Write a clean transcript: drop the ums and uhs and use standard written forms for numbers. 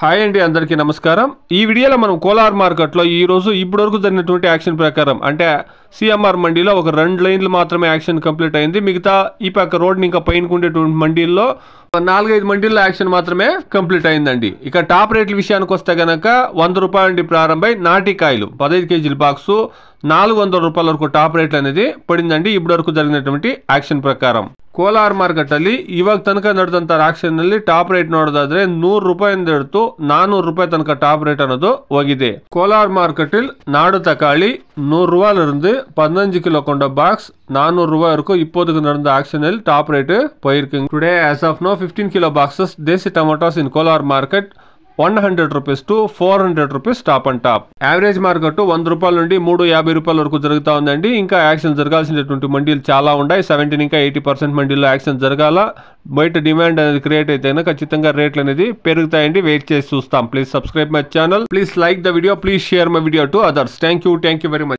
Hi అండి, అందరికీ నమస్కారం. ఈ వీడియోలో మనం కోలార్ మార్కెట్లో ఈరోజు ఇప్పటివరకు జరిగినటువంటి యాక్షన్ ప్రకారం అంటే సిఎంఆర్ మండీలో ఒక 2 లైన్లు మాత్రమే యాక్షన్ కంప్లీట్ అయింది. మిగతా ఈ పక్క రోడ్ని ఇంకా పైన ఉండేటువంటి మండీల్లో 4-5 మండీల్లో యాక్షన్ మాత్రమే కంప్లీట్ అయిందండి. ఇక టాప్ రేట్ల విషయానికి వస్తే కనుక 100 రూపాయల నుండి ప్రారంభమై నాటికాయలు 15 కేజీల బాక్సు 400 రూపాయల వరకు టాప్ ರೇಟ್ అనేది ಪಡಿಂದಂడి ಇಬ್ಬರವರೆಗೂ జరిగినటువంటి ಆಕ್ಷನ್ ಪ್ರಕಾರ. ಕೋಲಾರ ಮಾರ್ಕೆಟ್ ಅಲ್ಲಿ ಇವಾಗ ತನಕ ನಡೆದಂತ ಆಕ್ಷನ್ ನಲ್ಲಿ ಟಾಪ್ ರೇಟ್ ನೋಡೋದಾದ್ರೆ 100 ರೂಪಾಯಿಂದ ಹಿಡಿದು 400 ರೂಪಾಯಿ ತನಕ ಟಾಪ್ ರೇಟ್ ಅನ್ನೋದು ಹೋಗಿದೆ. ಕೋಲಾರ ಮಾರ್ಕೆಟ್ ಅಲ್ಲಿ ನಾಡು ತಕಾಳಿ 100 ரூபாயிலிருந்து 15 கிலோ கொண்ட பாக்ஸ் 400 ரூபாய் வரைக்கும் இப்போதைக்கு நடந்த ஆக்ஷனில் டாப் ரேட் போயிருக்குங்க. Today as of now 15 kilo boxes desi tomatoes in Kolar market 100 rupees to 400 rupees top and top. Average market 100 రూపాయల నుండి 350 రూపాయల వరకు జరుగుతూ ఉందండి. ఇంకా యాక్షన్ జరగాల్సినటువంటి మండీలు చాలా ఉన్నాయి. 70 ఇంకా 80% మండీల్లో యాక్షన్ జరగాల. బయట డిమాండ్ అనేది క్రియేట్ అయితే ఖచ్చితంగా రేట్లు అనేది పెరుగుతాయండి. వెయిట్ చేసి చూస్తాం. Please subscribe my channel. Please like the video. Please share my video to others. Thank you very much.